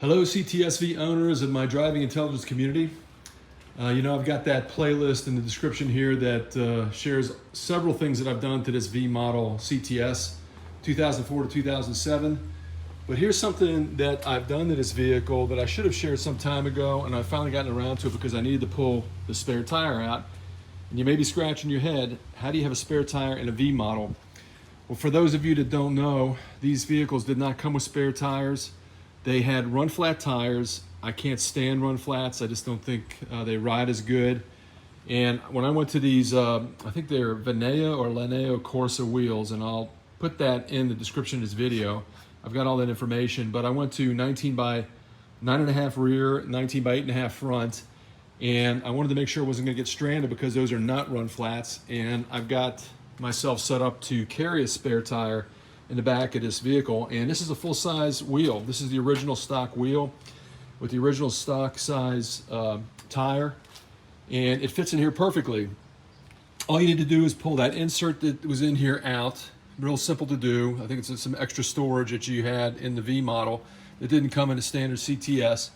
Hello CTS-V owners and my driving intelligence community. I've got that playlist in the description here that shares several things that I've done to this V model CTS 2004 to 2007. But here's something that I've done to this vehicle that I should have shared some time ago, and I've finally gotten around to it because I needed to pull the spare tire out. And you may be scratching your head, how do you have a spare tire in a V model? Well, for those of you that don't know, these vehicles did not come with spare tires. They had run flat tires. I can't stand run flats. I just don't think they ride as good. And when I went to these, I think they're Veneto or Linea Corse wheels, and I'll put that in the description of this video. I've got all that information, but I went to 19 by 9.5 rear, 19 by 8.5 front, and I wanted to make sure I wasn't gonna get stranded because those are not run flats. And I've got myself set up to carry a spare tire in the back of this vehicle, and this is a full-size wheel. This is the original stock wheel with the original stock size tire, and it fits in here perfectly. All you need to do is pull that insert that was in here out. Real simple to do. I think it's some extra storage that you had in the V model that didn't come in a standard CTS.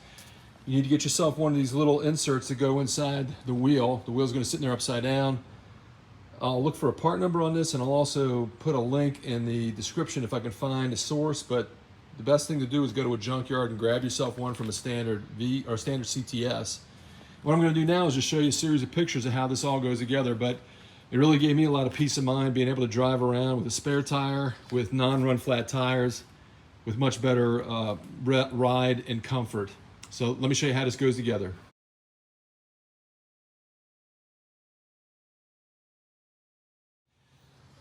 You need to get yourself one of these little inserts that go inside the wheel. The wheel's going to sit in there upside down. I'll look for a part number on this, and I'll also put a link in the description if I can find a source. But the best thing to do is go to a junkyard and grab yourself one from a standard V or standard CTS. What I'm going to do now is just show you a series of pictures of how this all goes together. But it really gave me a lot of peace of mind being able to drive around with a spare tire, with non-run flat tires, with much better ride and comfort. So let me show you how this goes together.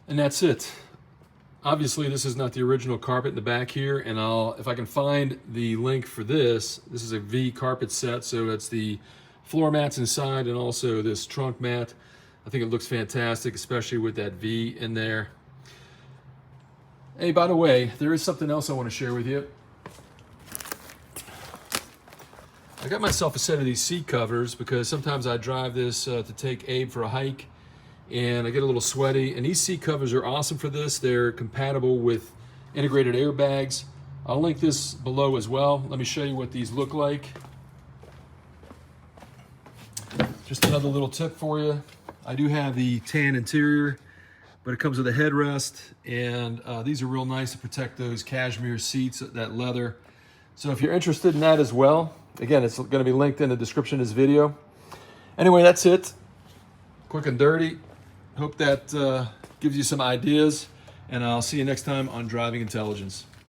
And that's it. Obviously, this is not the original carpet in the back here, and if I can find the link for this is a V carpet set, so it's the floor mats inside and also this trunk mat. I think it looks fantastic, especially with that V in there. Hey, by the way, there is something else I want to share with you. I got myself a set of these seat covers because sometimes I drive this to take Abe for a hike, and I get a little sweaty, and these seat covers are awesome for this. They're compatible with integrated airbags. I'll link this below as well. Let me show you what these look like. Just another little tip for you. I do have the tan interior, but it comes with a headrest, and these are real nice to protect those cashmere seats, that leather. So if you're interested in that as well, again, it's going to be linked in the description of this video. Anyway, that's it. Quick and dirty. Hope that gives you some ideas, and I'll see you next time on Driving Intelligence.